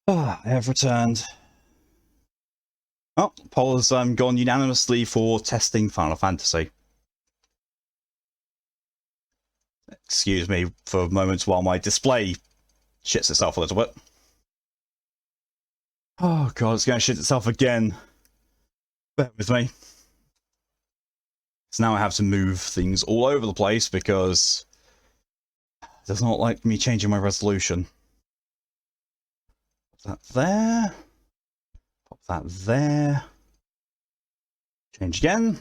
Ah, I have returned. Oh, poll has gone unanimously for testing Final Fantasy. Excuse me for moments while my display shits itself a little bit. Oh god, it's going to shit itself again. Bear with me. So now I have to move things all over the place because it does not like me changing my resolution. Pop that there. Pop that there. Change again.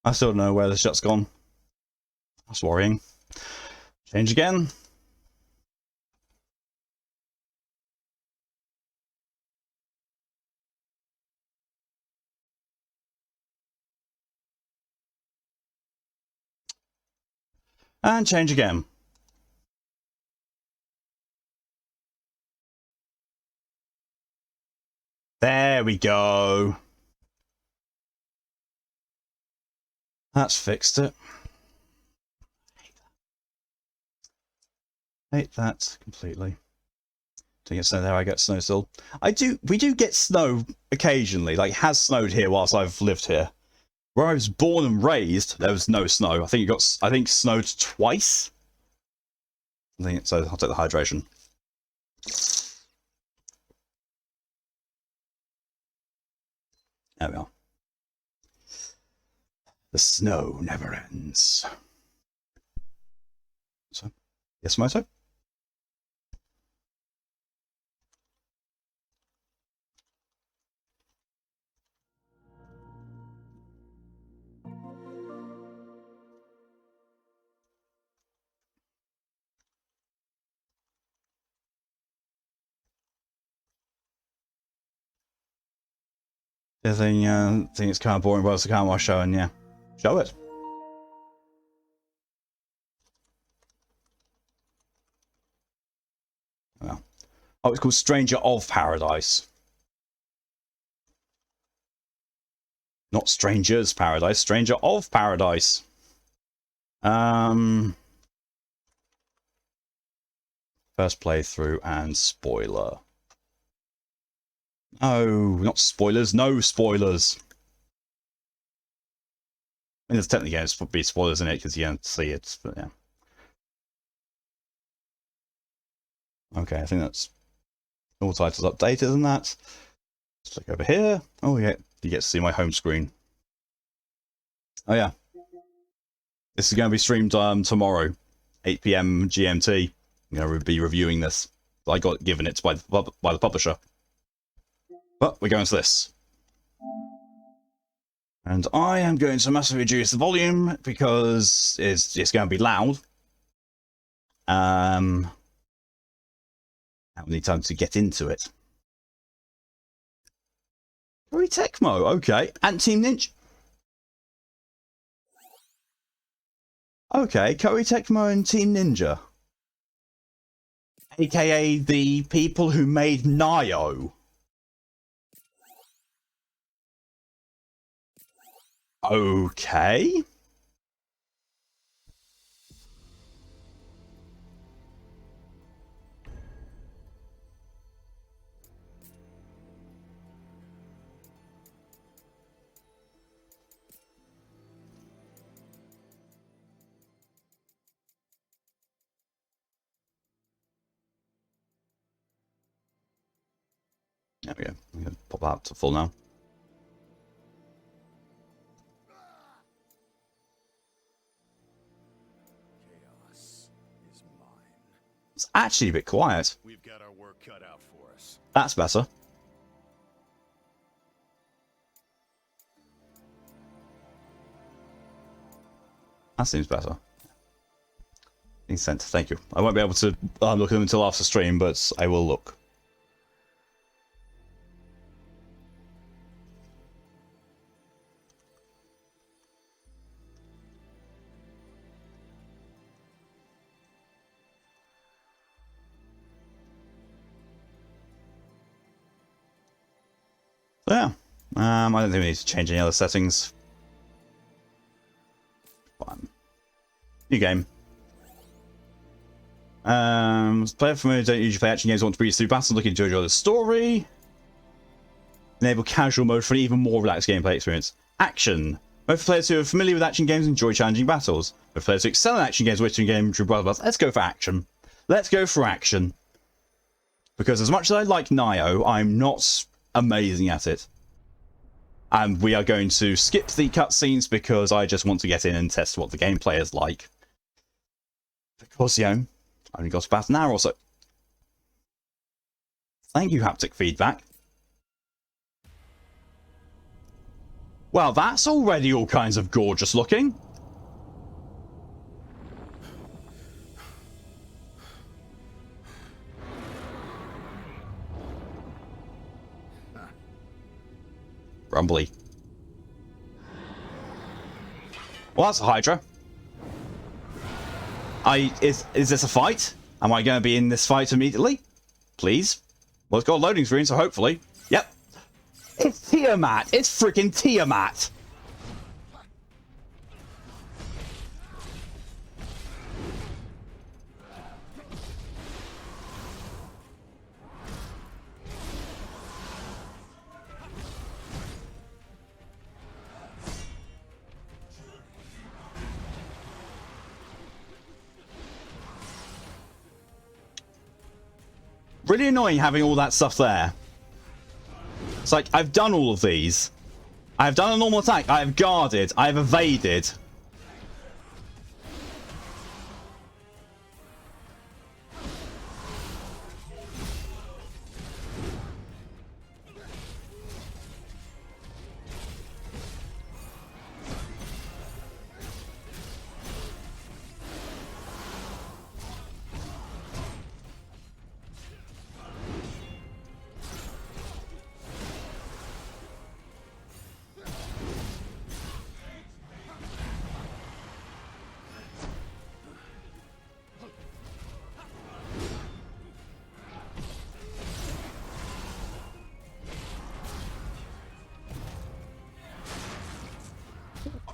I still don't know where the shot's gone. That's worrying. Change again. And change again. There we go. That's fixed it. Hate that completely. Don't get snow there, I get snow still. We do get snow occasionally. Like, it has snowed here whilst I've lived here. Where I was born and raised, there was no snow. I think it snowed twice. So I'll take the hydration. There we are. The snow never ends. So, yes, Moto? I think it's kind of boring, but it's kind of worth showing, yeah. Show it. Well. Oh, it's called Stranger of Paradise. Not Stranger's Paradise, Stranger of Paradise. First playthrough and spoiler. Oh, not spoilers, no spoilers. I mean, there's technically going to be spoilers in it because you don't see it, but yeah. Okay, I think that's all titles updated and that. Let's look over here. Oh, yeah, you get to see my home screen. Oh, yeah. This is going to be streamed tomorrow, 8 PM GMT. I'm going to be reviewing this. I got given it by the publisher. But we're going to this. And I am going to massively reduce the volume because it's going to be loud. I need time to get into it. Curry Tecmo, okay. And Team Ninja. Okay, Curry Tecmo and Team Ninja. AKA the people who made Nio. Okay. There we go. I'm going to pop that to full now. Chaos is mine. It's actually a bit quiet. We've got our work cut out for us. That's better. That seems better. Consent, thank you. I won't be able to look at them until after stream, but I will look. So yeah, I don't think we need to change any other settings. Fine. New game. Player familiar don't usually play action games, want to breeze through battles, looking to enjoy the story. Enable casual mode for an even more relaxed gameplay experience. Action. Mode for players who are familiar with action games and enjoy challenging battles. Mode for players who excel in action games, wish to engage through battles. Let's go for action. Let's go for action. Because as much as I like Nio, I'm not amazing at it. And we are going to skip the cutscenes because I just want to get in and test what the gameplay is like. Because, you know, I only got about an hour or so. Thank you, haptic feedback. Well, that's already all kinds of gorgeous looking. Rumbly. Well, that's a Hydra. Is this a fight? Am I going to be in this fight immediately? Please? Well, it's got a loading screen, so hopefully. Yep. It's Tiamat! It's freaking Tiamat! Really annoying having all that stuff there. It's like, I've done all of these. I've done a normal attack. I have guarded. I have evaded.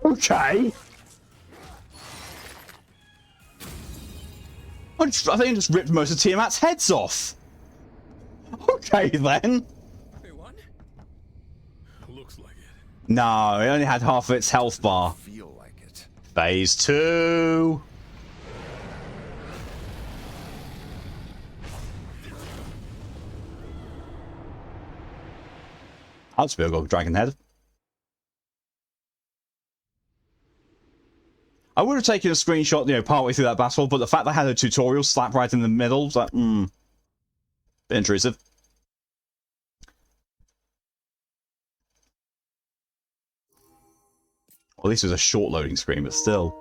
Okay. I think I just ripped most of Tiamat's heads off. Okay, then. Wait, what? Looks like it. No, it only had half of its health bar. Feel like it. Phase 2. I'll just be a dragon head. I would have taken a screenshot, you know, partway through that battle, but the fact that I had a tutorial slapped right in the middle was like, bit intrusive. Well, this was a short loading screen, but still.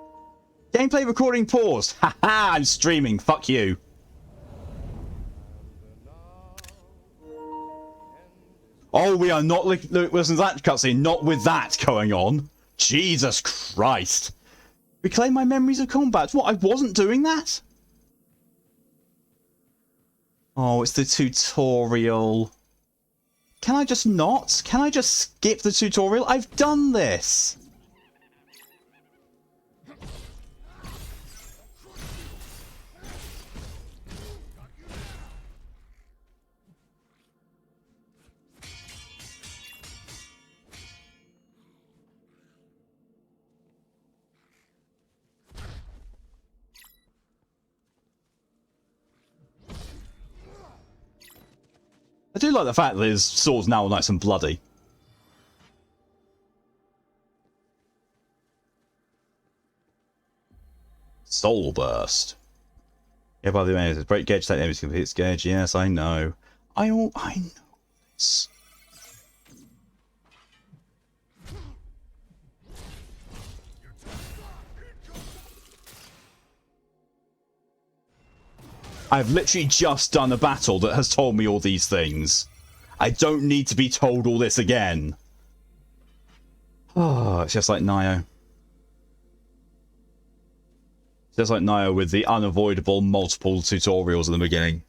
Gameplay recording paused. Haha, I'm streaming. Fuck you. Oh, we are not listening to that cutscene. Not with that going on. Jesus Christ. Reclaim my memories of combat. What, I wasn't doing that? Oh, it's the tutorial. Can I just not? Can I just skip the tutorial? I've done this. I do like the fact that his sword's now nice and bloody. Soul Burst. Yeah, by the way, it's break gauge, take enemies complete gauge. Yes, I know. I know this. I've literally just done a battle that has told me all these things. I don't need to be told all this again. Oh, it's just like Nio. Just like Nio with the unavoidable multiple tutorials in the beginning.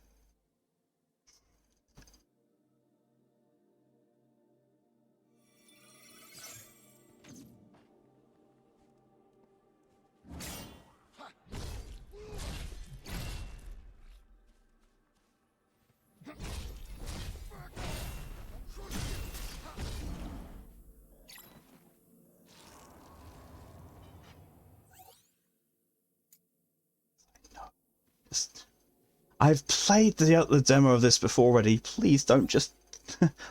I've played the demo of this before already. Please don't just...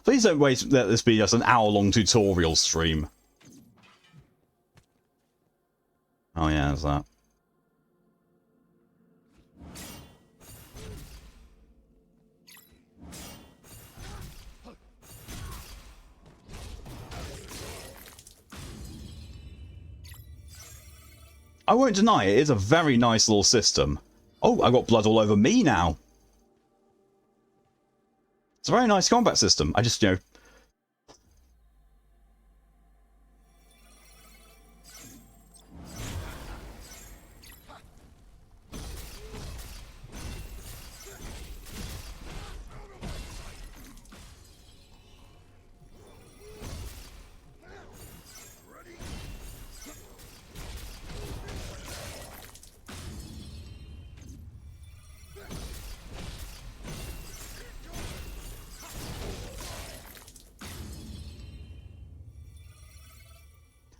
Please don't let this be just an hour-long tutorial stream. Oh yeah, there's that. I won't deny it is a very nice little system. Oh, I got blood all over me now. It's a very nice combat system. I just, you know...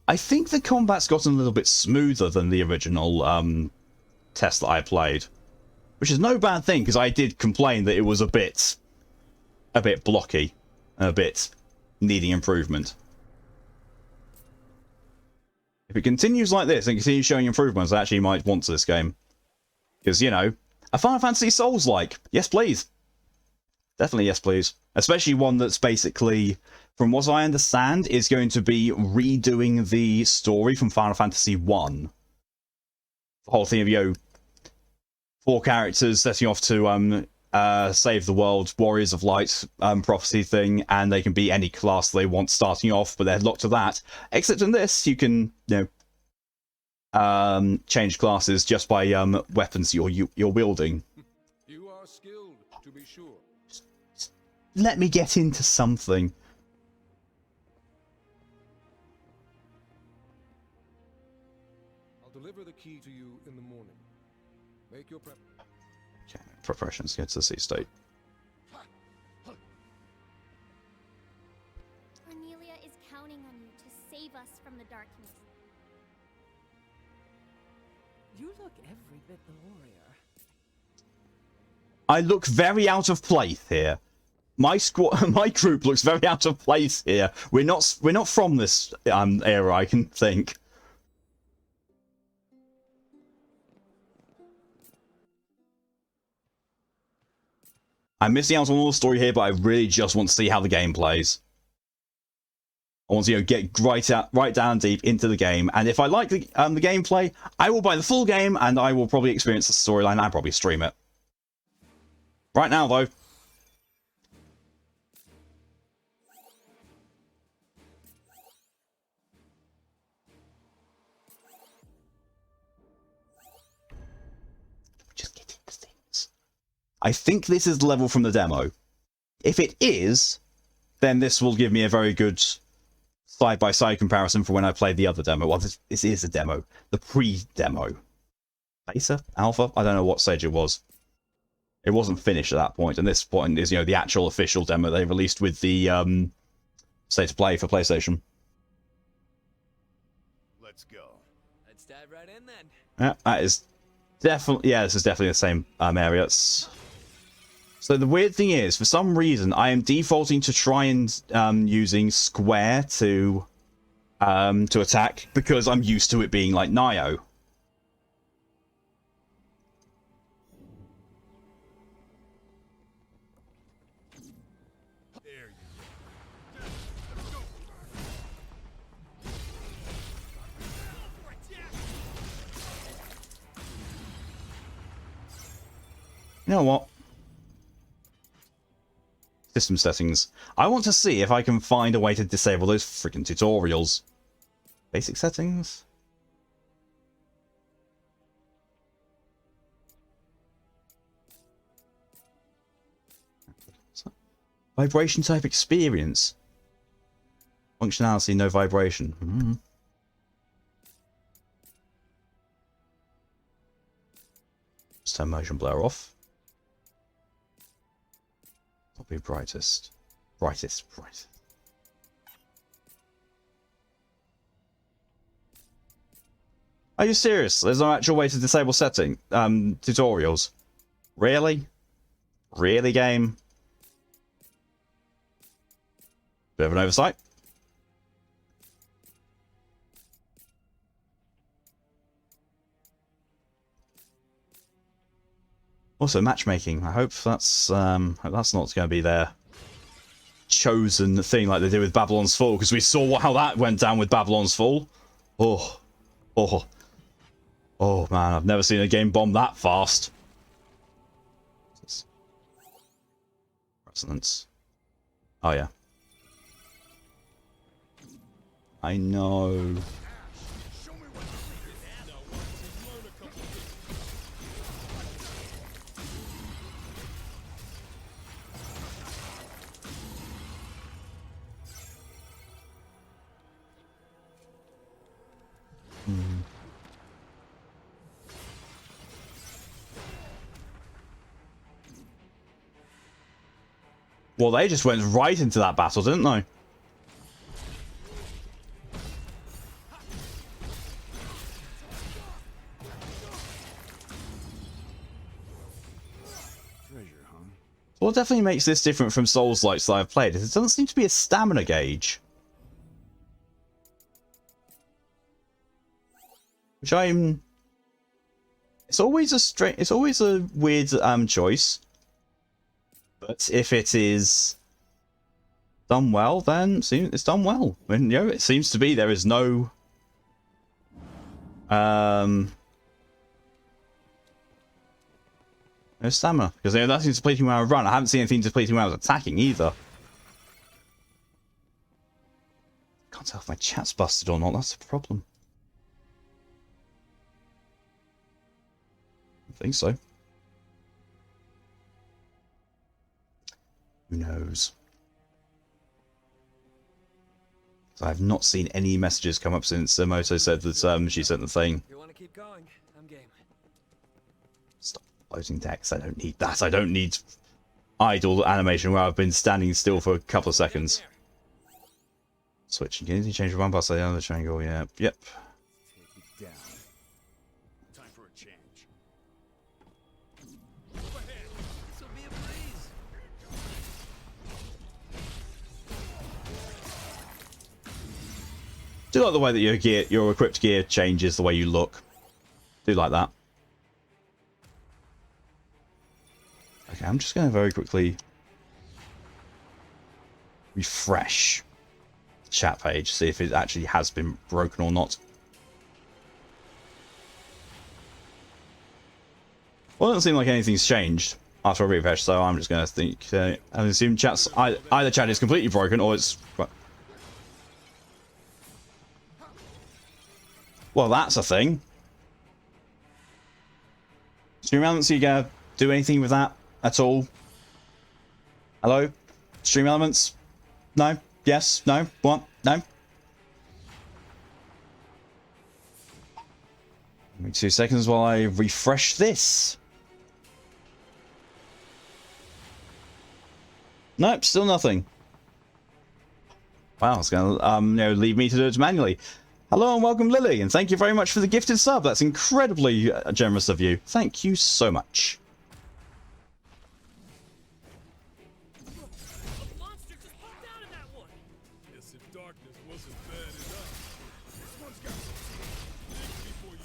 I think the combat's gotten a little bit smoother than the original test that I played. Which is no bad thing, because I did complain that it was a bit blocky, and a bit needing improvement. If it continues like this and continues showing improvements, I actually might want this game. Because, you know, a Final Fantasy Souls-like. Yes, please. Definitely yes, please. Especially one that's basically, from what I understand, is going to be redoing the story from Final Fantasy 1. The whole thing of, you know, 4 characters setting off to save the world, Warriors of Light prophecy thing, and they can be any class they want starting off, but they're locked to that. Except in this, you can, you know, change classes just by weapons you're wielding. You are skilled, to be sure. Let me get into something. I'll deliver the key to you in the morning. Make your prep. Okay, preparations get to the sea state. Cornelia is counting on you to save us from the darkness. You look every bit the warrior. I look very out of place here. My group looks very out of place here. We're not from this era, I can think. I'm missing out on all the story here, but I really just want to see how the game plays. I want to, you know, get right down deep into the game, and if I like the gameplay, I will buy the full game, and I will probably experience the storyline and probably stream it. Right now, though. Just get into things. I think this is the level from the demo. If it is, then this will give me a very good side-by-side comparison for when I played the other demo. Well, this is a demo. The pre-demo. Beta? Alpha? I don't know what stage it was. It wasn't finished at that point, and this point is, you know, the actual official demo they released with the state of play for PlayStation. Let's go. Let's dive right in then. Yeah, that is definitely... Yeah, this is definitely the same area. So the weird thing is, for some reason, I am defaulting to try and using square to attack, because I'm used to it being like Nioh. There you You know what? System settings. I want to see if I can find a way to disable those freaking tutorials. Basic settings? Vibration type experience. Functionality, no vibration. Let's turn motion blur off. I'll be brightest. Brightest. Are you serious? There's no actual way to disable setting tutorials. Really? Really, game? Bit of an oversight. Also, matchmaking. I hope that's not going to be their chosen thing like they did with Babylon's Fall, because we saw how that went down with Babylon's Fall. Oh, oh, oh man! I've never seen a game bomb that fast. Resonance. Oh yeah. I know. Well, they just went right into that battle, didn't they? What definitely makes this different from Souls-likes that I've played is it doesn't seem to be a stamina gauge. Which I'm... It's always a weird choice. But if it is done well, then it's done well. I mean, you know, it seems to be there is no no stamina, because that seems depleting when I run. I haven't seen anything depleting when I was attacking either. Can't tell if my chat's busted or not. That's the problem. I think so. Who knows? So I've not seen any messages come up since Moto said that she sent the thing. If you want to keep going, I'm game. Stop loading decks. I don't need that. I don't need idle animation where I've been standing still for a couple of seconds. Switching. Can you change one pass to the other triangle? Yeah. Yep. Take it down. Time for a change. This will be a breeze. Do like the way that your equipped gear changes the way you look. Do like that. Okay, I'm just going to very quickly refresh the chat page, see if it actually has been broken or not. Well, it doesn't seem like anything's changed after a refresh, so I'm just going to think. I assume chat's either chat is completely broken or it's. Well, that's a thing. Stream Elements, are you going to do anything with that at all? Hello? Stream Elements? No? Yes? No? What? No? Give me 2 seconds while I refresh this. Nope, still nothing. Wow, it's going to leave me to do it manually. Hello and welcome, Lily, and thank you very much for the gifted sub. That's incredibly generous of you. Thank you so much. A monster just popped out of that one. Guess if darkness wasn't bad enough, this one's got some think before you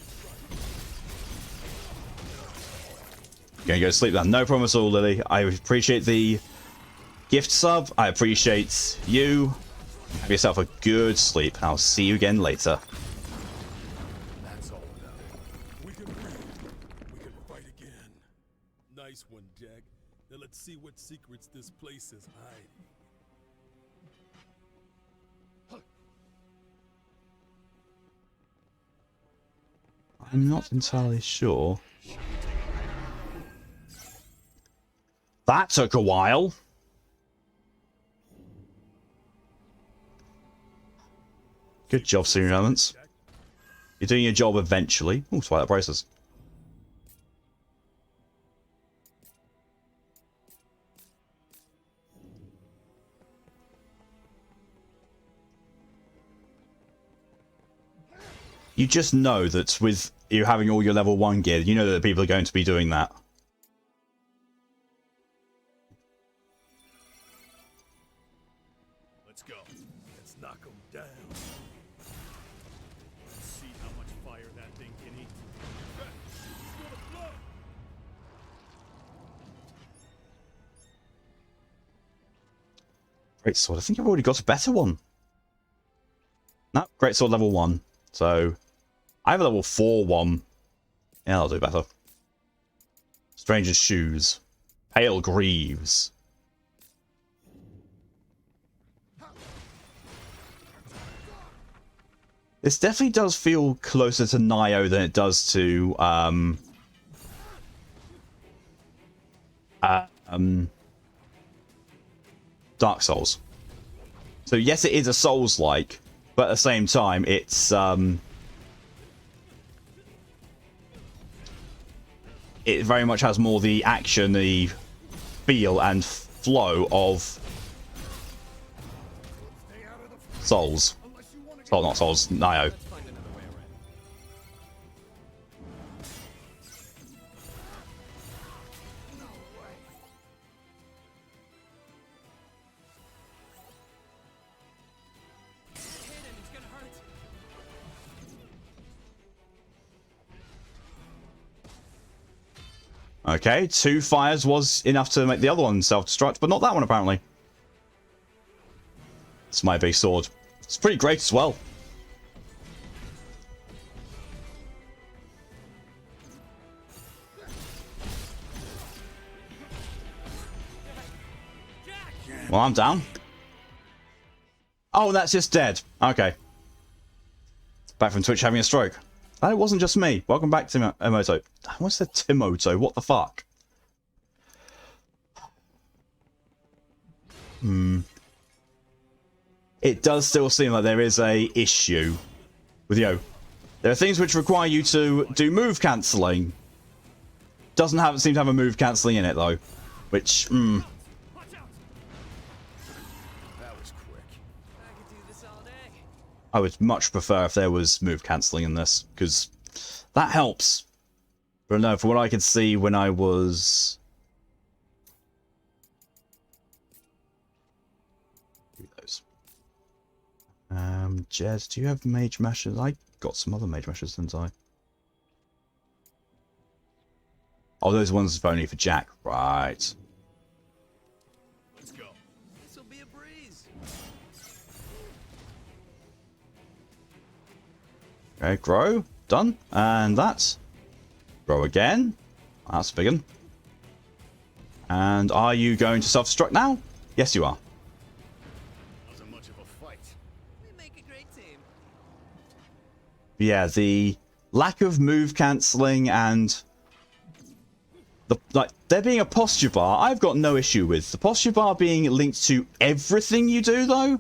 strike. Gonna go to sleep then. No problem at all, Lily. I appreciate the gift sub. I appreciate you. Have yourself a good sleep. I'll see you again later. That's all done. We can breathe. We can fight again. Nice one, Jack. Now let's see what secrets this place is hiding. I'm not entirely sure. That took a while. Good job, Senior Elements. You're doing your job eventually. Oh, Twilight Braces. You just know that with you having all your level 1 gear, you know that people are going to be doing that. Let's knock him down. Let's see how much fire that thing can eat. He's gonna blow. Great sword. I think I've already got a better one. No, great sword level 1. So, I have a level 4 one. Yeah, I'll do better. Stranger's Shoes. Pale Greaves. This definitely does feel closer to Nioh than it does to, Dark Souls. So yes, it is a Souls-like, but at the same time, it's, it very much has more the action, the feel and flow of Souls. Oh, not Souls, Nioh. Let's find another way around. Hit him, it's gonna hurt. Okay, 2 fires was enough to make the other one self-destruct, but not that one apparently. It's my big sword. It's pretty great as well. Well, I'm down. Oh, that's just dead. Okay. Back from Twitch having a stroke. That wasn't just me. Welcome back, Timoto. I almost said Timoto. What the fuck? It does still seem like there is a issue with, you know, there are things which require you to do move cancelling. Doesn't seem to have a move cancelling in it though, which Watch out! That was quick. I could do this all day. I would much prefer if there was move cancelling in this, because that helps. But no, from what I could see when I was... Do those. Jez, do you have mage meshes? I got some other mage meshes, didn't I? Oh, those ones are only for Jack. Right. Let's go. This will be a breeze. Okay, grow. Done. And that's... Grow again. That's a big one. And are you going to self-destruct now? Yes, you are. Wasn't much of a fight. We make a great team. Yeah, the lack of move cancelling and... there being a posture bar, I've got no issue with. The posture bar being linked to everything you do, though,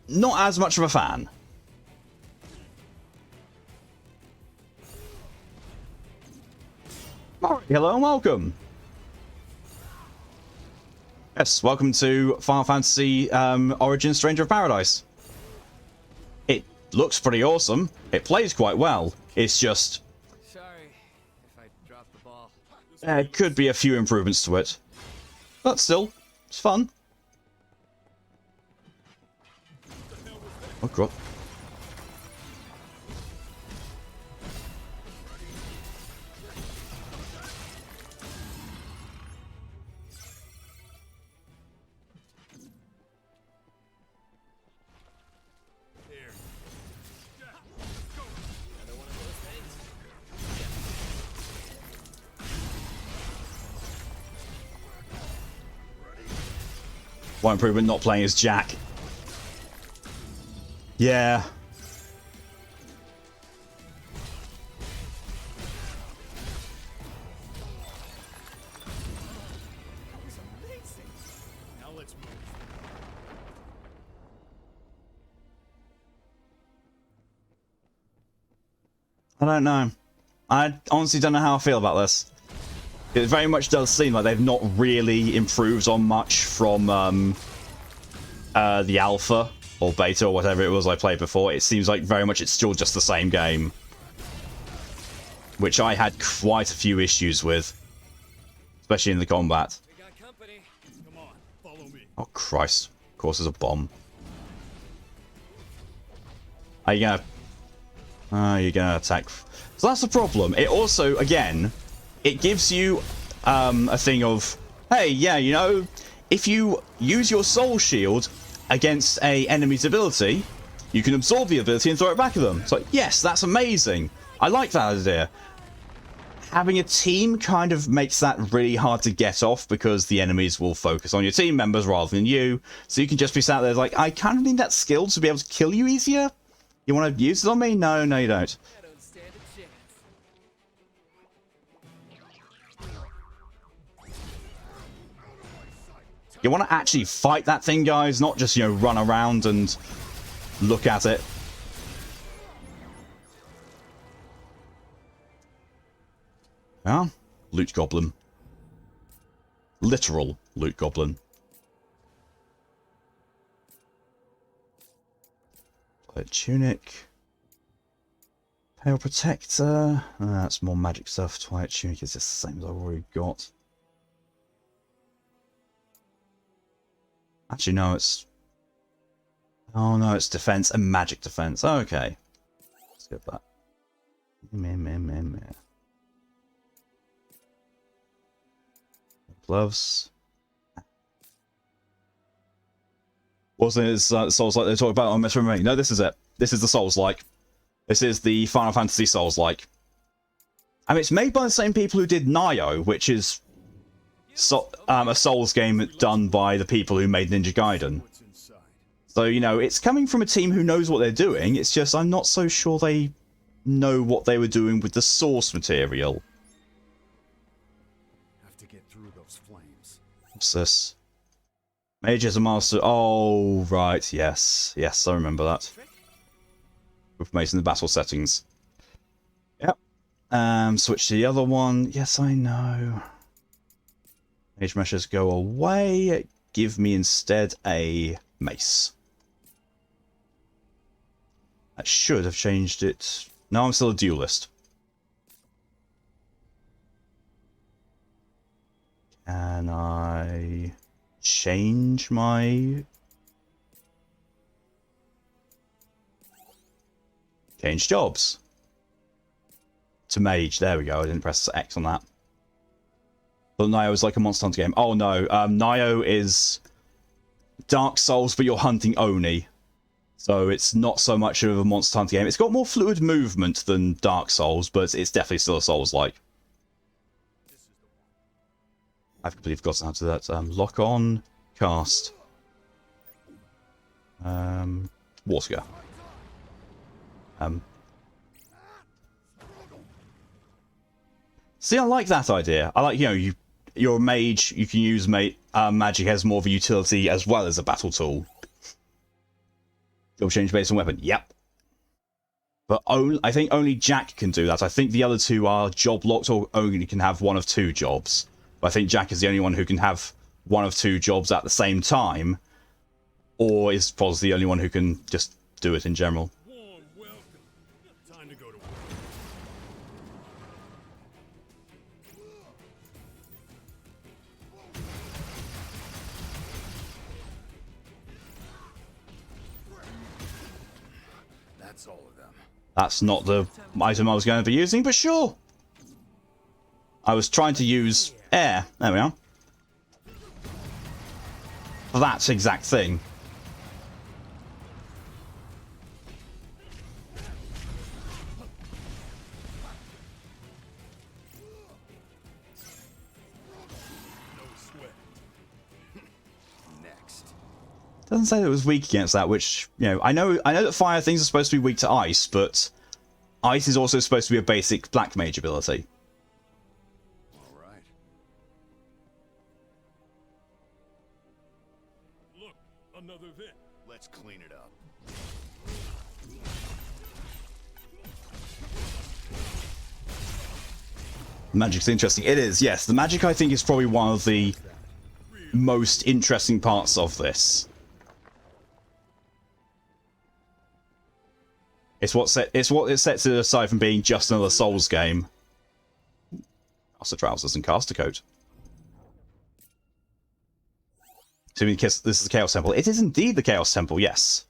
not as much of a fan. Alright, hello and welcome. Yes, welcome to Final Fantasy Origin Stranger of Paradise. It looks pretty awesome. It plays quite well. It's just... Sorry if I dropped the ball. there could be a few improvements to it. But still, it's fun. Oh, God. Here. Another one of those things. One improvement, not playing as Jack. Yeah. That was amazing. Now let's move. I don't know. I honestly don't know how I feel about this. It very much does seem like they've not really improved on much from the alpha or beta or whatever it was I played before. It seems like very much it's still just the same game, which I had quite a few issues with, especially in the combat. We got company. Come on, follow me. Oh Christ! Of course, there's a bomb. Are you gonna... you're gonna attack... So that's the problem. It also, again, it gives you a thing of, hey, yeah, you know, if you use your soul shield against a enemy's ability, you can absorb the ability and throw it back at them. It's like, yes, that's amazing. I like that idea. Having a team kind of makes that really hard to get off because the enemies will focus on your team members rather than you. So you can just be sat there like, I kind of need that skill to be able to kill you easier. You want to use it on me? No, no, you don't. I don't stand a chance. You want to actually fight that thing, guys, not just, you know, run around and look at it. Yeah, loot goblin. Literal loot goblin. White tunic. Pale protector. That's more magic stuff. Twilight tunic is the same as I've already got. Actually, no, it's... Oh, no, it's defense and magic defense. Okay. Let's get that. Gloves. Wasn't it Souls-like they talk about on Metro Remake? No, this is it. This is the Souls-like. This is the Final Fantasy Souls-like. I mean, it's made by the same people who did Nioh, which is a Souls game done by the people who made Ninja Gaiden. So, you know, it's coming from a team who knows what they're doing. It's just I'm not so sure they know what they were doing with the source material. Have to get through those flames. What's this? Mage is a master. Oh, right. Yes. Yes, I remember that. Information in the battle settings. Yep. Switch to the other one. Yes, I know. Mage meshes go away. Give me instead a mace. That should have changed it. No, I'm still a duelist. Can I change my... Change jobs. To mage. There we go. I didn't press X on that. But Nioh is like a Monster Hunter game. Oh no. Nioh is Dark Souls, but you're hunting Oni. So it's not so much of a Monster Hunter game. It's got more fluid movement than Dark Souls, but it's definitely still a Souls-like. I've completely forgotten how to do that. Lock on, cast. Water. See, I like that idea. I like, you know, you're a mage, you can use magic as more of a utility as well as a battle tool. You'll change based on weapon. Yep. But I think only Jack can do that. I think the other two are job locked or only can have one of two jobs. But I think Jack is the only one who can have one of two jobs at the same time. Or is probably the only one who can just do it in general. Warm welcome. Time to go to work. That's all of them. That's not the item I was going to be using, but sure. I was trying to use air. There we are. For that exact thing. No sweat. Next. Doesn't say that it was weak against that, which, you know, I know that fire things are supposed to be weak to ice, but ice is also supposed to be a basic black mage ability. All right. Look, another vent. Let's clean it up. Magic's interesting. It is, yes. The magic, I think, is probably one of the most interesting parts of this. It's what it sets it aside from being just another Souls game. Also trousers and caster coat. So this is the Chaos Temple. It is indeed the Chaos Temple, yes.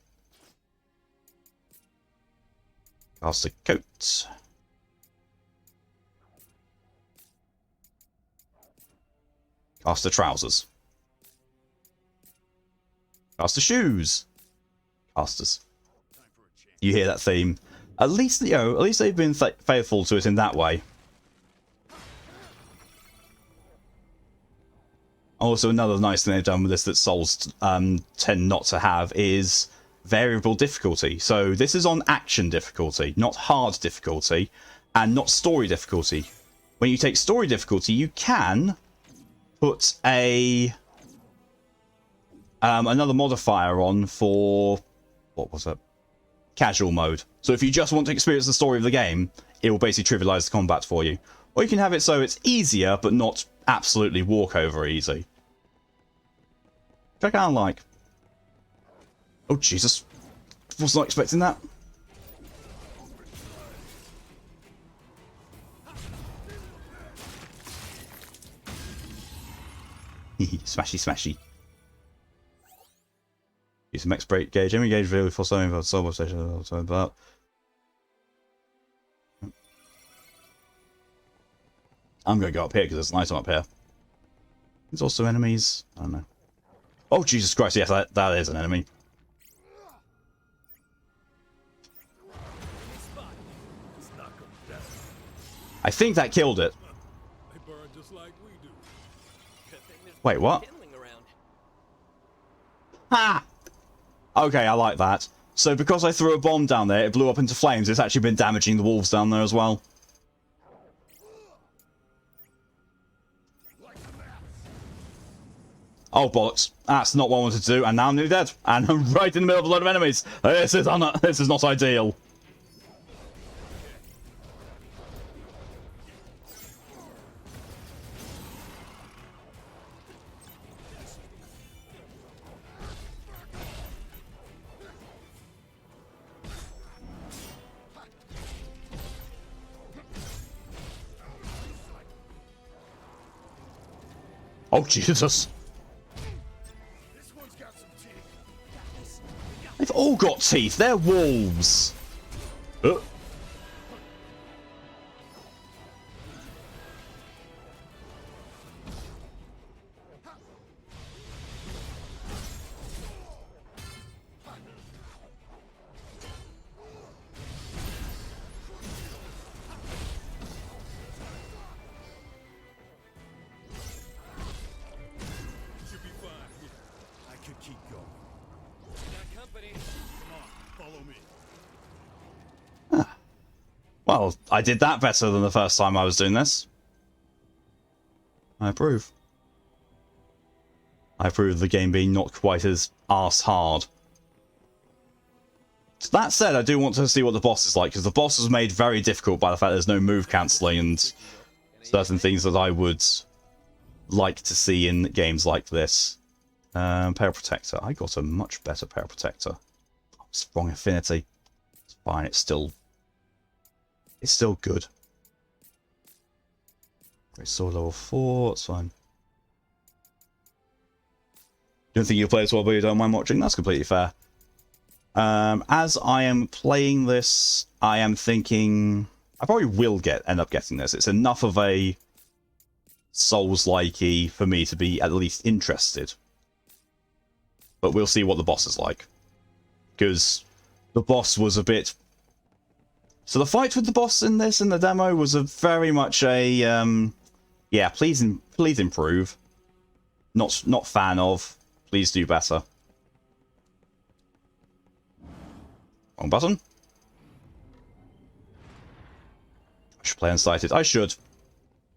Cast a coat. Cast the trousers. Cast the shoes. Casters. You hear that theme. At least, you know, at least they've been faithful to it in that way. Also, another nice thing they've done with this that Souls tend not to have is variable difficulty. So this is on action difficulty, not hard difficulty, and not story difficulty. When you take story difficulty, you can put a another modifier on for, what was it? Casual mode. So if you just want to experience the story of the game, it will basically trivialize the combat for you. Or you can have it so it's easier, but not absolutely walkover easy. Which I kind of like. Oh, Jesus. Was not expecting that. Smashy, smashy. Use some X-brake gauge. Enemy gauge really for something about solar station. But I'm going to go up here because there's an item up here. There's also enemies. I don't know. Oh, Jesus Christ. Yes, that is an enemy. I think that killed it. They burn just like we do. Wait, what? Kindling around. Ha! Okay, I like that. So because I threw a bomb down there, it blew up into flames. It's actually been damaging the wolves down there as well. Oh, bollocks. That's not what I wanted to do, and now I'm nearly dead. And I'm right in the middle of a load of enemies. This is not ideal. Oh, Jesus. They've all got teeth. They're wolves. Should be fine. I could keep going. Got company. Come on, follow me. Well, I did that better than the first time I was doing this. I approve. I approve of the game being not quite as arse hard. That said, I do want to see what the boss is like, because the boss was made very difficult by the fact there's no move cancelling and certain things that I would like to see in games like this. Pair protector. I got a much better pair protector. It's wrong affinity. It's fine. It's still good. Great sword level 4. That's fine. Don't think you'll play as well, but you don't mind watching. That's completely fair. As I am playing this, I am thinking I probably will end up getting this. It's enough of a Souls-likey for me to be at least interested. But we'll see what the boss is like. Because the boss was a bit... So the fight with the boss in this, in the demo, was a very much a... yeah, please improve. Not fan of. Please do better. Wrong button. I should play Unsighted. I should.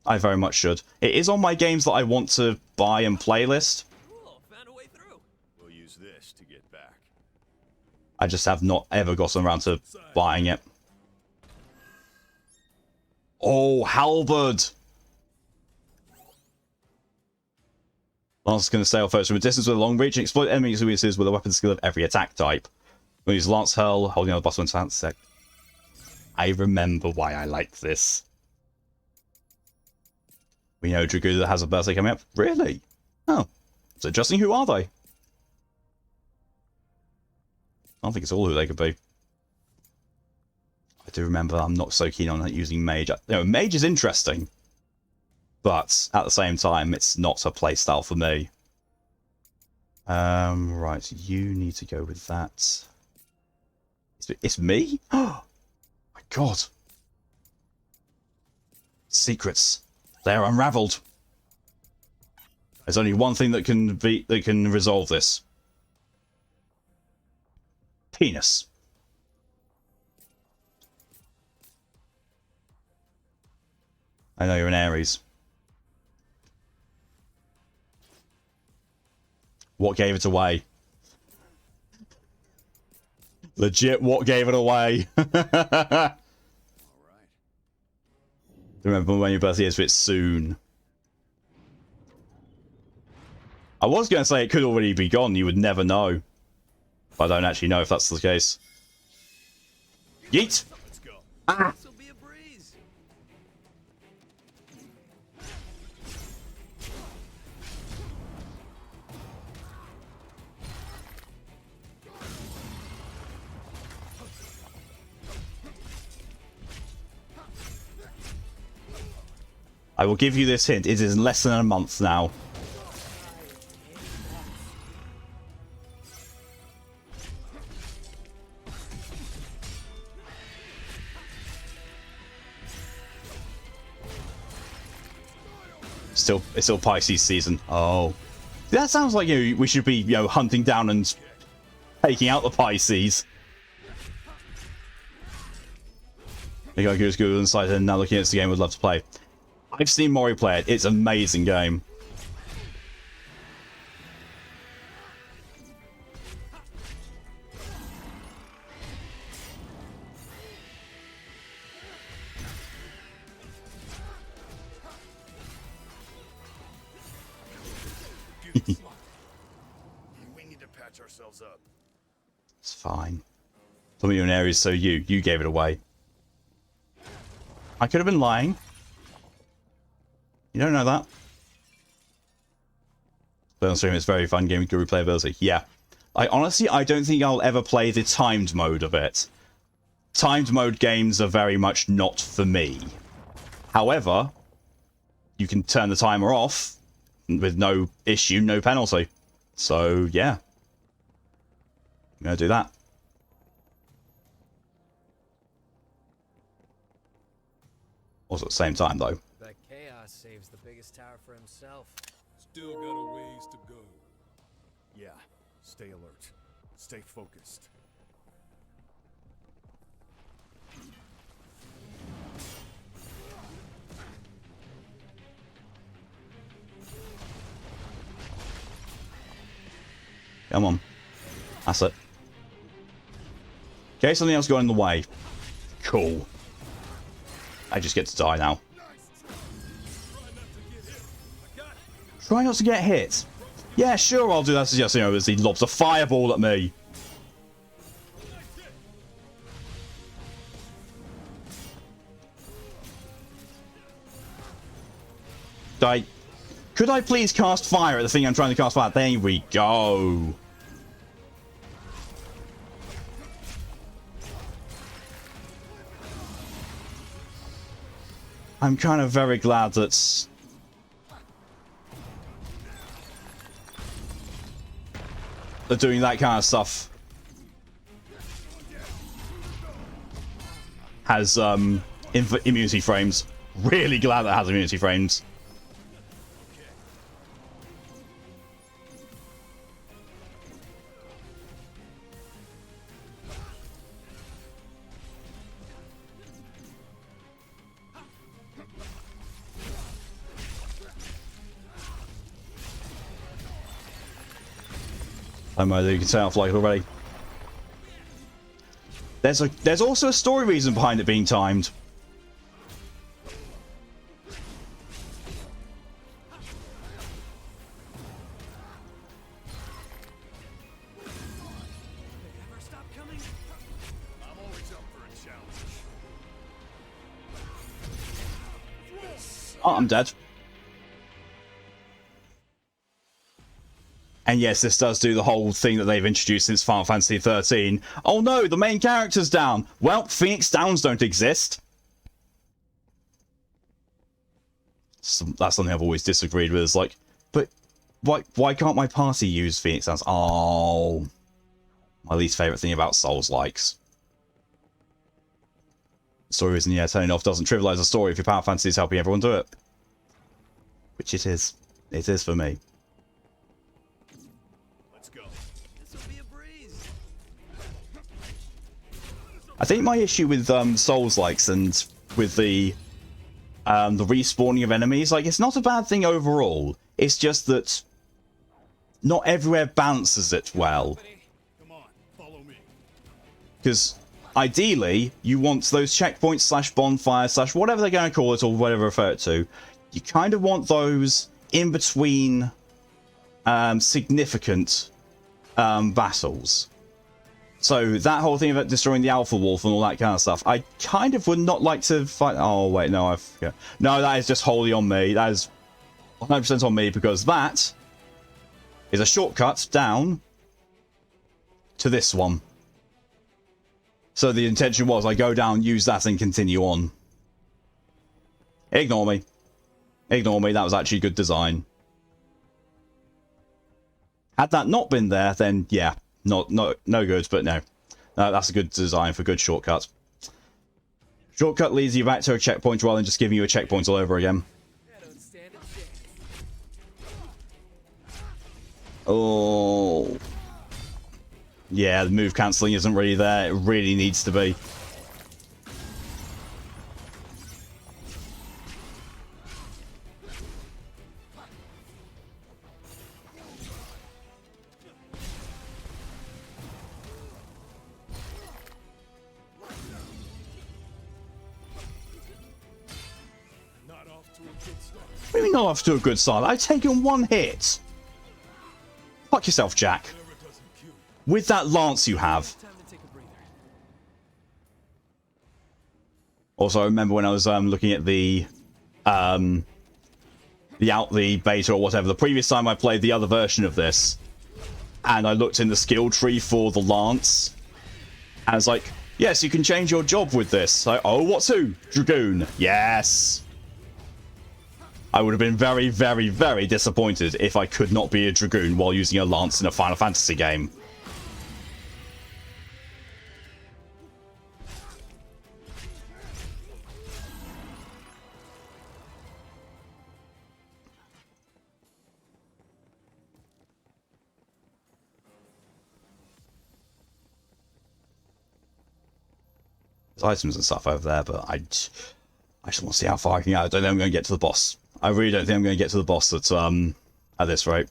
I very much should. It is on my games that I want to buy and play list. Cool, found a way through. We'll use this to get back. I just have not ever gotten around to buying it. Oh, halberd! Lance is going to sail first from a distance with a long reach and exploit enemies weaknesses with a weapon skill of every attack type. We'll use Lance Hurl, holding on the bottom and sec. I remember why I liked this. We know Dragu that has a birthday coming up. Really? Oh. So Justin, who are they? I don't think it's all who they could be. do remember I'm not so keen on using mage. You know, mage is interesting, but at the same time, it's not a playstyle for me. Right, you need to go with that. It's me? Oh my god. Secrets. They're unraveled. There's only one thing that can resolve this. Penis. I know you're an Aries. What gave it away? Legit, what gave it away? Remember when your birthday is, but it's soon. I was going to say it could already be gone. You would never know. But I don't actually know if that's the case. Yeet! Let's go. Ah! This'll be a breeze. I will give you this hint. It is less than a month now. It's still Pisces season. Oh. That sounds like, you know, we should be, you know, hunting down and taking out the Pisces. You got Google Insight and now looking at the game would love to play. I've seen Mori play it. It's an amazing game. We need to patch ourselves up. It's fine. Some of you in Aries, so you gave it away. I could have been lying. You don't know that. But on stream, it's very fun game with good replayability. Yeah. I don't think I'll ever play the timed mode of it. Timed mode games are very much not for me. However, you can turn the timer off with no issue, no penalty. So, yeah. I'm going to do that. Also at the same time, though. That chaos saves the biggest tower for himself. Still got a ways to go. Yeah, stay alert. Stay focused. Come on. That's it. Okay, something else got in the way. Cool. I just get to die now. Try not to get hit. Yeah, sure, I'll do that. Just, you know, as he lobs a fireball at me. Could I please cast fire at the thing I'm trying to cast fire? There we go. I'm kind of very glad that they're doing that kind of stuff has immunity frames. Really glad that has immunity frames. You can turn off like already. There's also a story reason behind it being timed. Never stop coming. I'm always up for a challenge. Oh, I'm dead. And yes, this does do the whole thing that they've introduced since Final Fantasy 13. Oh no, the main character's down. Well, Phoenix Downs don't exist. So that's something I've always disagreed with. It's like, but why can't my party use Phoenix Downs? Oh, my least favourite thing about Souls-likes. Story reason, yeah, turning off doesn't trivialise the story if your Power Fantasy is helping everyone do it. Which it is. It is for me. Let's go. This'll be a breeze. I think my issue with Souls-likes and with the respawning of enemies, like, it's not a bad thing overall. It's just that not everywhere balances it well. Come on, follow me. Because ideally, you want those checkpoints slash bonfires slash whatever they're going to call it or whatever refer it to. You kind of want those in between significant battles. So that whole thing about destroying the Alpha Wolf and all that kind of stuff, I kind of would not like to fight. Oh wait, no, no, that is just wholly on me. That is 100% on me because that is a shortcut down to this one. So the intention was I go down, use that, and continue on. Ignore me. Ignore me, that was actually good design. Had that not been there, then yeah, no good, but no. That's a good design for good shortcut. Shortcut leads you back to a checkpoint rather than just giving you a checkpoint all over again. I don't stand a chance. Oh. Yeah, the move cancelling isn't really there. It really needs to be. Not off to a good start. What do you mean not off to a good start? I've taken one hit. Fuck yourself, Jack. Never doesn't kill. With that lance you have. Time to take a breather. Also, I remember when I was looking at the beta or whatever, the previous time I played the other version of this, and I looked in the skill tree for the lance, and I was like, yes, you can change your job with this. Like, oh, what to? Dragoon. Yes. I would have been very, very, very disappointed if I could not be a Dragoon while using a lance in a Final Fantasy game. There's items and stuff over there, but I just want to see how far I can get. I don't think I'm going to get to the boss. I really don't think I'm going to get to the boss at this rate.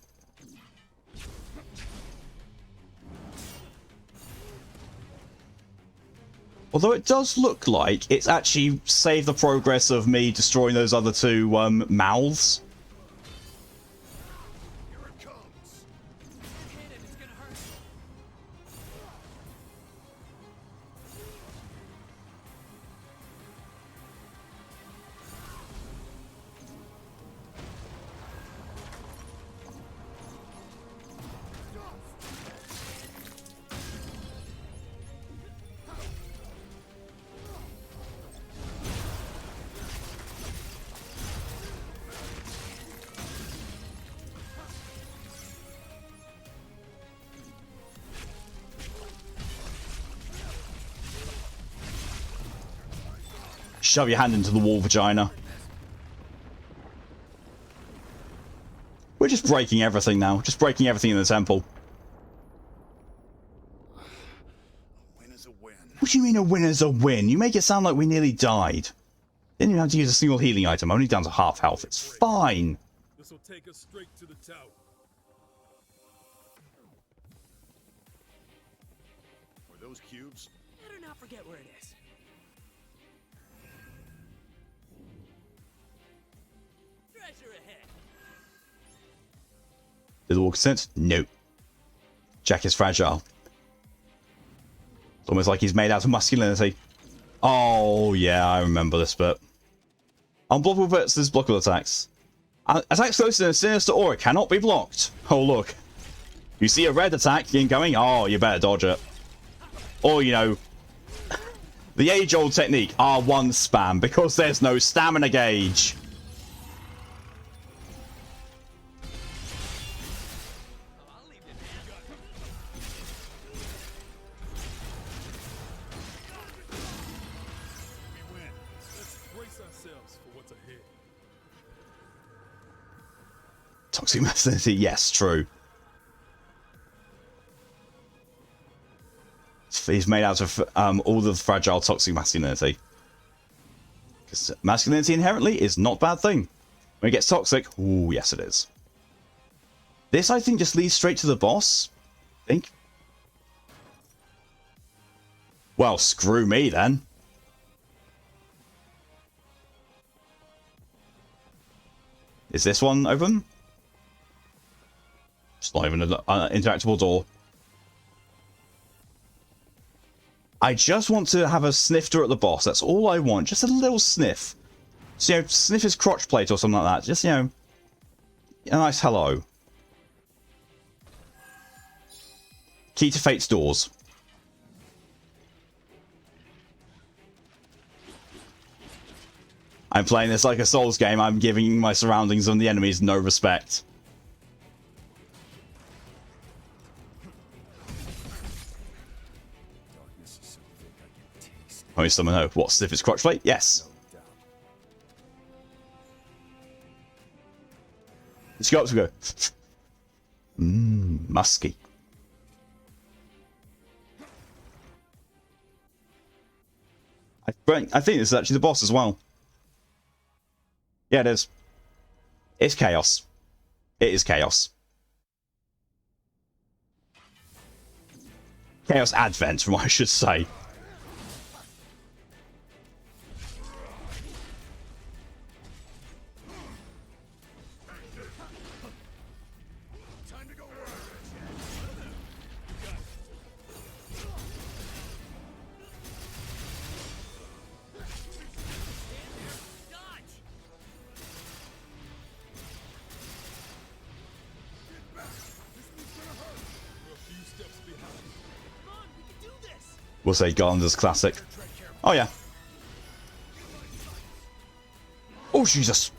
Although it does look like it's actually saved the progress of me destroying those other two mouths. Here it comes. Hit him, it's gonna hurt. Shove your hand into the wall, vagina. We're just breaking everything now. Just breaking everything in the temple. A win is a win. What do you mean a win is a win? You make it sound like we nearly died. Didn't even have to use a single healing item. Only down to half health. It's fine. This will take us straight to the tower. Were those cubes? Better not forget where it is. Treasure ahead. Did the wall consent? No. Jack is fragile. It's almost like he's made out of masculinity. Oh, yeah, I remember this bit. Unblockable versus blockable attacks. Attacks close to a sinister aura cannot be blocked. Oh, look. You see a red attack incoming, oh, you better dodge it. Or, you know, the age-old technique, R1 spam, because there's no stamina gauge. We win. Let's brace ourselves for what's ahead. Toxic masculinity, yes, true. He's made out of all the fragile toxic masculinity. Because masculinity inherently is not a bad thing. When it gets toxic, ooh, yes it is. This, I think, just leads straight to the boss. I think. Well, screw me then. Is this one open? It's not even an interactable door. I just want to have a snifter at the boss. That's all I want. Just a little sniff. So, you know, sniff his crotch plate or something like that. Just, you know, a nice hello. Key to Fate's doors. I'm playing this like a Souls game. I'm giving my surroundings and the enemies no respect. Oh, he's someone know. What, sniff his crotch plate? Yes. Let's go up to go. Musky. I think this is actually the boss as well. Yeah, it is. It's chaos. It is chaos. Chaos Advent, from what I should say. We'll say Garlander's classic. Oh, yeah. Oh, Jesus.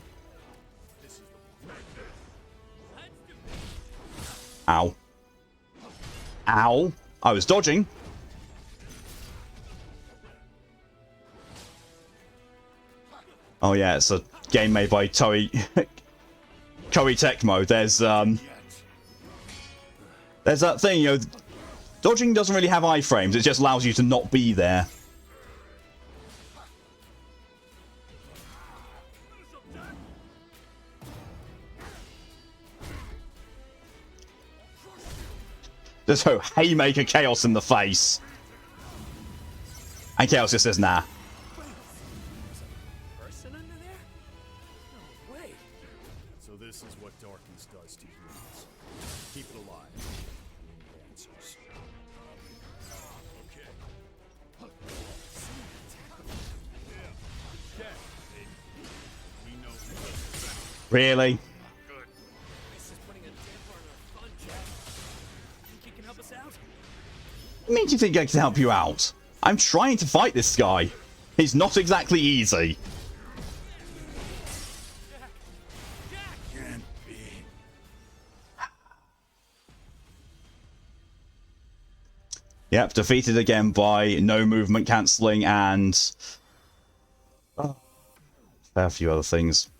Ow. Ow. I was dodging. Oh, yeah, it's a game made by Koei Tecmo. There's that thing, you know, dodging doesn't really have iframes, it just allows you to not be there. Just so haymaker Chaos in the face. And Chaos just says, nah. Person under there? No way. So this is what darkness does to humans. Keep it alive. Need answers. Okay. We know who. Really? This is putting a damper on our fun, Jack. Think you can help us out? What means you think I can help you out? I'm trying to fight this guy. He's not exactly easy. Can't be. Yep, defeated again by no movement cancelling and a fair few other things.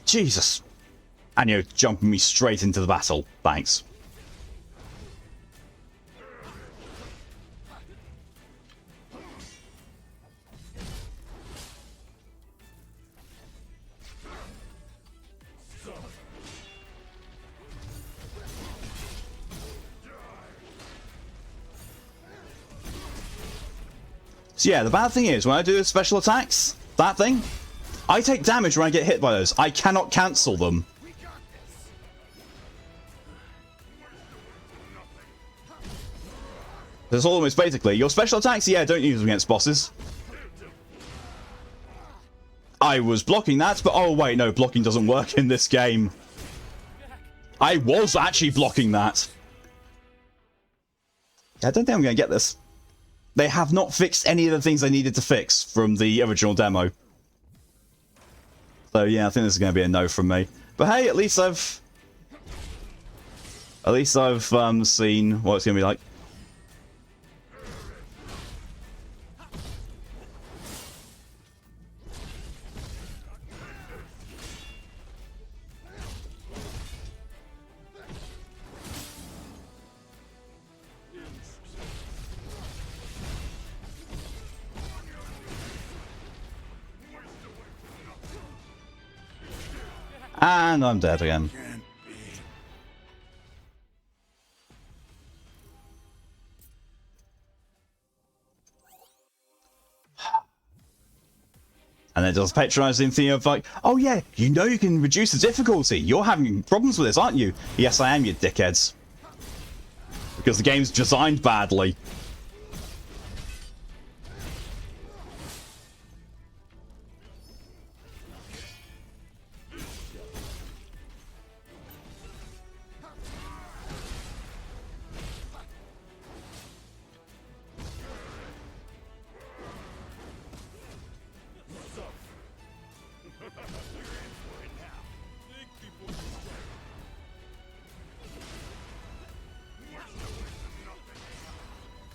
Jesus. And you're jumping me straight into the battle. Thanks. So yeah, the bad thing is, when I do special attacks, that thing, I take damage when I get hit by those. I cannot cancel them. It's almost basically, your special attacks, yeah, don't use them against bosses. I was blocking that, but oh wait, no, blocking doesn't work in this game. I was actually blocking that. I don't think I'm going to get this. They have not fixed any of the things they needed to fix from the original demo. So yeah, I think this is going to be a no from me. But hey, at least I've seen what it's going to be like. And I'm dead again. And then does patronizing thing of like, oh yeah, you know you can reduce the difficulty. You're having problems with this, aren't you? Yes, I am, you dickheads. Because the game's designed badly.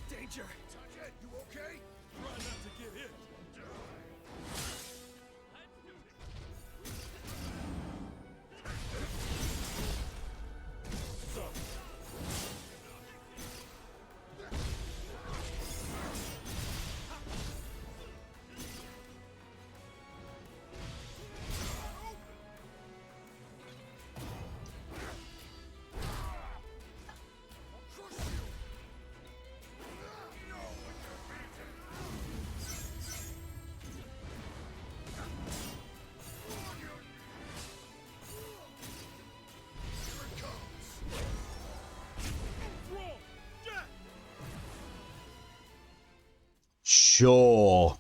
Danger! You okay? Try not to get hit. Sure.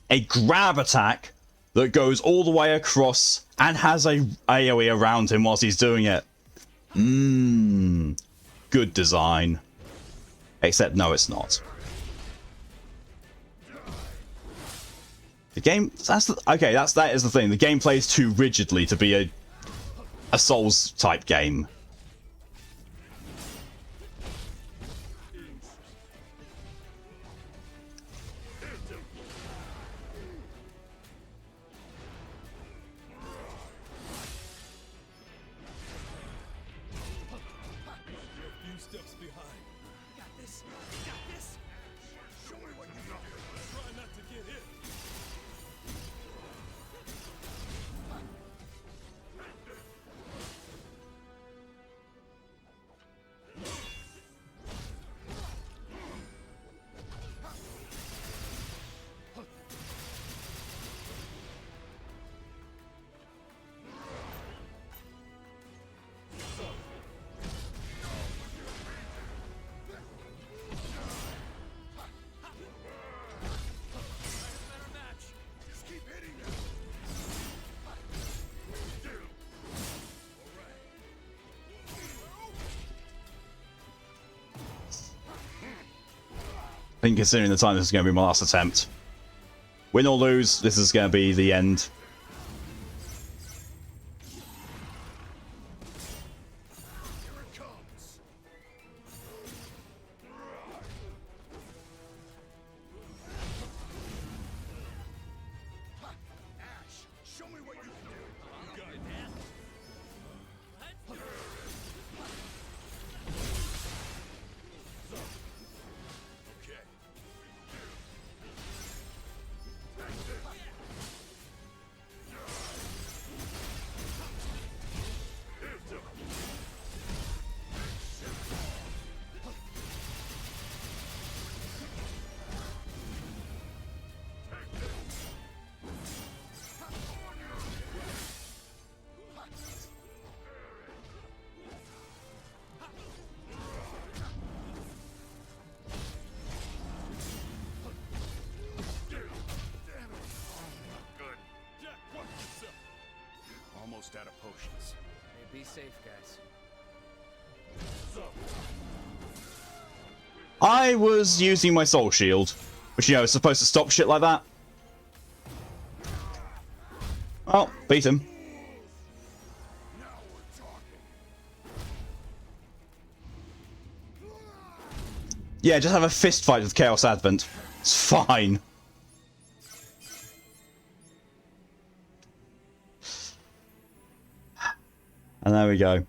A grab attack that goes all the way across and has a AoE around him whilst he's doing it. Good design. Except no, it's not. The game, that is the thing. The game plays too rigidly to be a Souls type game. Few steps behind. Got this! Got this! Show me what you got. Try not to get hit. Better match! Just keep hitting them. I think considering the time, this is going to be my last attempt. Win or lose, this is going to be the end. Here it comes. Ash, show me what you can do. You got it, man. Okay. Almost out of potions. Hey, Be safe, guys. I was using my soul shield, which, you know, is supposed to stop shit like that. Well, beat him. Yeah, just have a fist fight with Chaos Advent. It's fine. And there we go.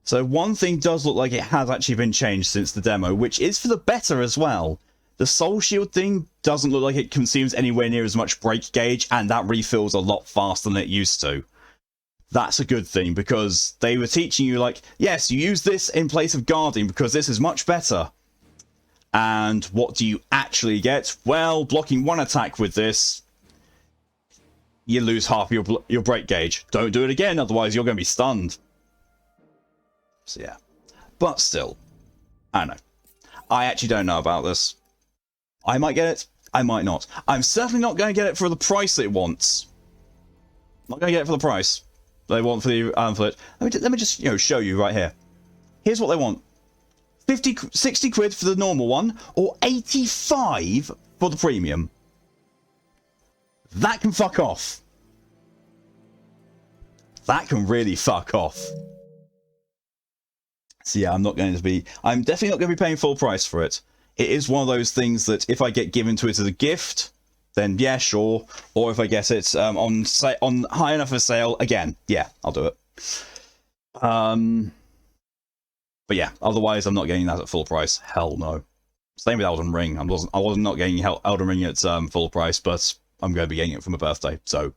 So one thing does look like it has actually been changed since the demo, which is for the better as well. The soul shield thing doesn't look like it consumes anywhere near as much break gauge, and that refills a lot faster than it used to. That's a good thing, because they were teaching you, like, yes, you use this in place of guarding because this is much better. And what do you actually get? Well, blocking one attack with this, you lose half your break gauge. Don't do it again, otherwise you're going to be stunned. So yeah. But still, I don't know. I actually don't know about this. I might get it, I might not. I'm certainly not going to get it for the price it wants. Not going to get it for the price they want for the for it. Let me just, you know, show you right here. Here's what they want. 60 quid for the normal one, or 85 for the premium. That can fuck off. That can really fuck off. So yeah, I'm definitely not going to be paying full price for it. It is one of those things that if I get given to it as a gift, then yeah, sure. Or if I get it on high enough of a sale, again, yeah, I'll do it. But yeah, otherwise I'm not getting that at full price. Hell no. Same with Elden Ring. I was not getting Elden Ring at full price, but I'm going to be getting it for my birthday. So,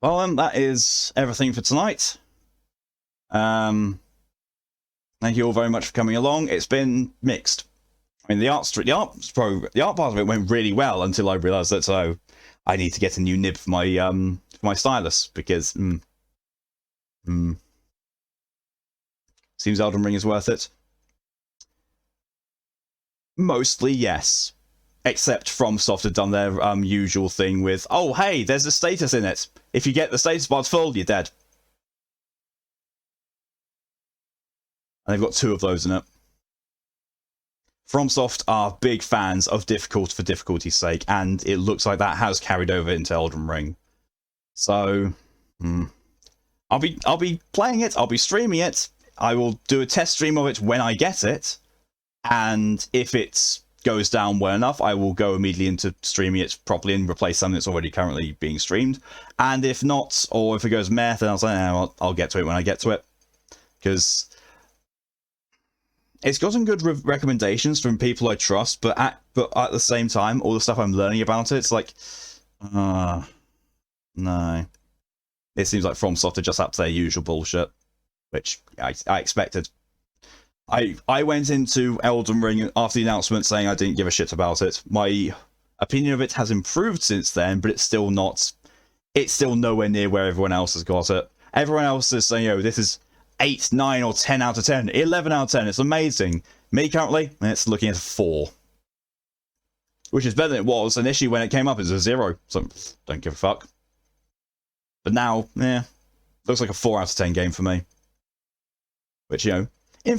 well, that is everything for tonight. Thank you all very much for coming along. It's been mixed. I mean, the art part of it went really well until I realised that I need to get a new nib for my stylus, because seems Elden Ring is worth it. Mostly, yes. Except FromSoft had done their usual thing with, oh hey, there's a status in it. If you get the status bar's full, you're dead. And they've got 2 of those in it. FromSoft are big fans of difficult for difficulty's sake, and it looks like that has carried over into Elden Ring. So, I'll be playing it. I'll be streaming it. I will do a test stream of it when I get it, and if it goes down well enough, I will go immediately into streaming it properly and replace something that's already currently being streamed. And if not, or if it goes meh, then I'll say, I'll get to it when I get to it, because it's got some good recommendations from people I trust, but at the same time, all the stuff I'm learning about it, it's like, no. It seems like FromSoft are just up to their usual bullshit, which I expected. I went into Elden Ring after the announcement saying I didn't give a shit about it. My opinion of it has improved since then, but it's still nowhere near where everyone else has got it. Everyone else is saying, this is 8, 9, or 10 out of 10, 11 out of 10. It's amazing. Me currently, it's looking at a 4. Which is better than it was initially when it came up as a 0. So, don't give a fuck. But now, looks like a 4 out of 10 game for me. Which, in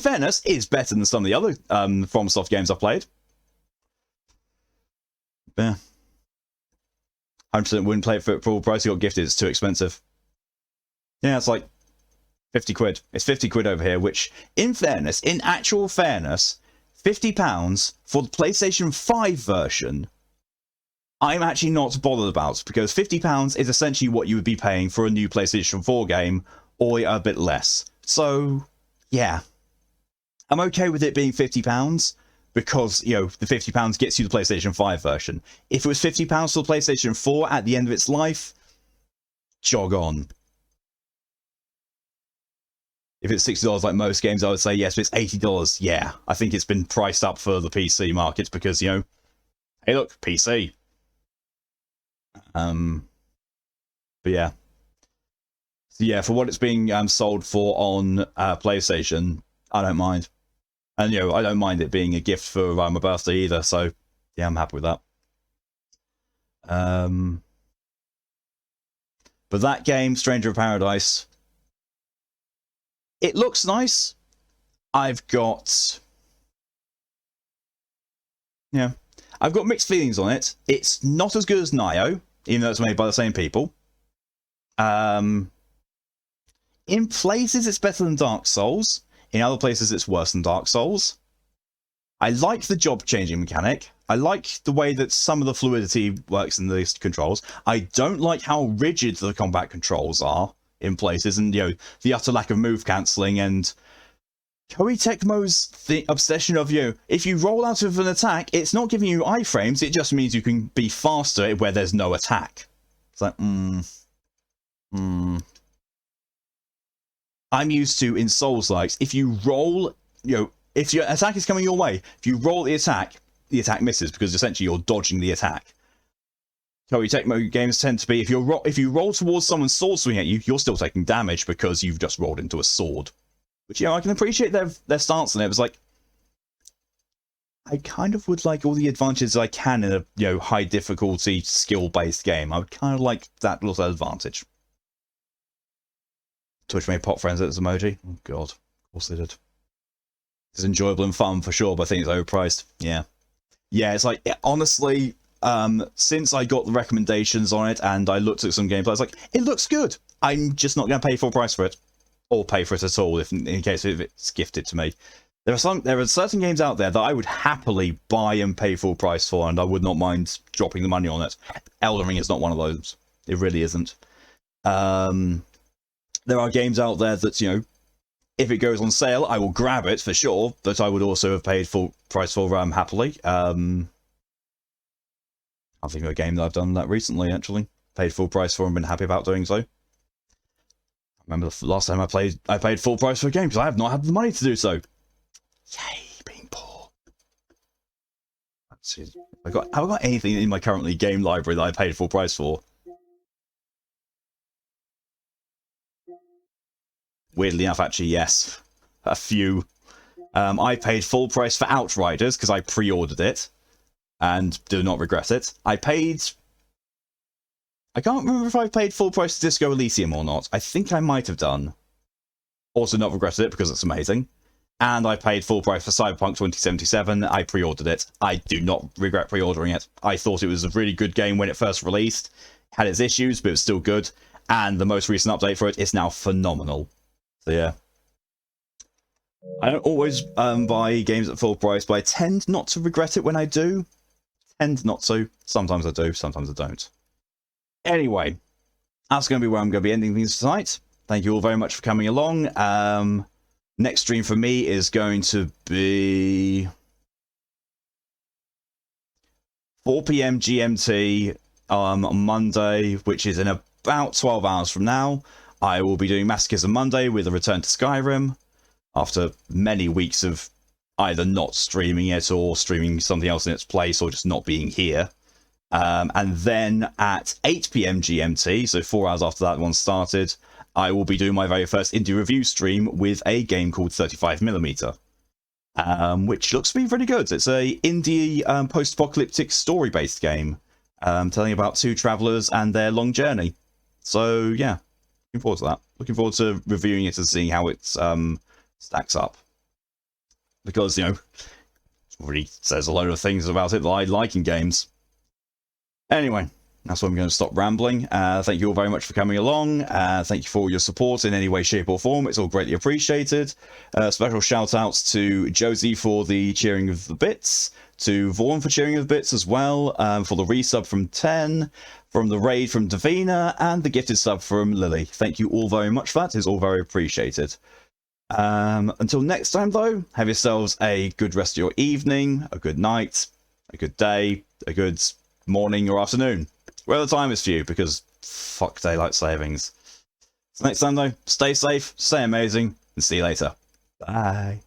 fairness, is better than some of the other FromSoft games I've played. Yeah. 100% wouldn't play it for full price. You got gifted, it's too expensive. Yeah, it's like 50 quid. It's 50 quid over here, which, in fairness, in actual fairness, £50 for the PlayStation 5 version, I'm actually not bothered about, because £50 is essentially what you would be paying for a new PlayStation 4 game, or a bit less. So, yeah. I'm okay with it being £50, because, the £50 gets you the PlayStation 5 version. If it was £50 for the PlayStation 4 at the end of its life, jog on. If it's $60 like most games, I would say yes, but it's $80, yeah. I think it's been priced up for the PC markets because, hey look, PC. But yeah. So yeah, for what it's being sold for on PlayStation, I don't mind. And, I don't mind it being a gift for my birthday either, so yeah, I'm happy with that. But that game, Stranger of Paradise, it looks nice. I've got mixed feelings on it. It's not as good as Nioh, even though it's made by the same people. In places, it's better than Dark Souls. In other places, it's worse than Dark Souls. I like the job changing mechanic. I like the way that some of the fluidity works in these controls. I don't like how rigid the combat controls are in places, and the utter lack of move cancelling, and Koei Tecmo's the obsession of if you roll out of an attack, it's not giving you iframes, it just means you can be faster where there's no attack. It's like, I'm used to, in Souls-likes, if you roll, if your attack is coming your way, if you roll the attack misses, because essentially you're dodging the attack. Koei Tecmo games tend to be, if you roll towards someone's sword swing at you, you're still taking damage because you've just rolled into a sword. Which, I can appreciate their stance on it. It was like, I kind of would like all the advantages I can in a high difficulty skill-based game. I would kind of like that little advantage. Twitch made pot friends at this emoji. Oh god, of course they did. It's enjoyable and fun for sure, but I think it's overpriced. Yeah, it's like, honestly, since I got the recommendations on it and I looked at some gameplay, I was like, it looks good. I'm just not going to pay full price for it. Or pay for it at all, if in case if it's gifted to me. There are certain games out there that I would happily buy and pay full price for, and I would not mind dropping the money on it. Elden Ring is not one of those. It really isn't. There are games out there that, if it goes on sale, I will grab it for sure, but I would also have paid full price for happily. I'm thinking of a game that I've done that recently, actually. Paid full price for and been happy about doing so. I remember the last time I paid full price for a game because I have not had the money to do so. Yay, being poor. Let's see. Have I got anything in my currently game library that I paid full price for? Weirdly enough, actually, yes. A few. I paid full price for Outriders because I pre-ordered it and do not regret it. I can't remember if I paid full price to Disco Elysium or not. I think I might have done. Also not regretted it because it's amazing. And I paid full price for Cyberpunk 2077. I pre-ordered it. I do not regret pre-ordering it. I thought it was a really good game when it first released. Had its issues, but it was still good. And the most recent update for it is now phenomenal. So yeah. I don't always buy games at full price, but I tend not to regret it when I do. Tend not to. Sometimes I do, sometimes I don't. Anyway, that's going to be where I'm going to be ending things tonight. Thank you all very much for coming along. Next stream for me is going to be 4 p.m. GMT on Monday, which is in about 12 hours from now. I will be doing Masochism Monday with a return to Skyrim after many weeks of either not streaming it or streaming something else in its place or just not being here. And then at 8 p.m. GMT, so 4 hours after that one started, I will be doing my very first indie review stream with a game called 35mm, which looks to be pretty good. It's a indie post-apocalyptic story-based game, telling about two travellers and their long journey. So yeah, looking forward to that. Looking forward to reviewing it and seeing how it stacks up. Because, it really says a load of things about it that I like in games. Anyway, that's where I'm going to stop rambling. Thank you all very much for coming along. Thank you for all your support in any way, shape or form. It's all greatly appreciated. Special shout outs to Josie for the cheering of the bits, to Vaughan for cheering of the bits as well, for the resub from 10, from the raid from Davina, and the gifted sub from Lily. Thank you all very much for that. It's all very appreciated. Until next time, though, have yourselves a good rest of your evening, a good night, a good day, a good morning or afternoon, wherever the time is for you, because fuck daylight savings. So next time, though, stay safe, stay amazing, and see you later. Bye.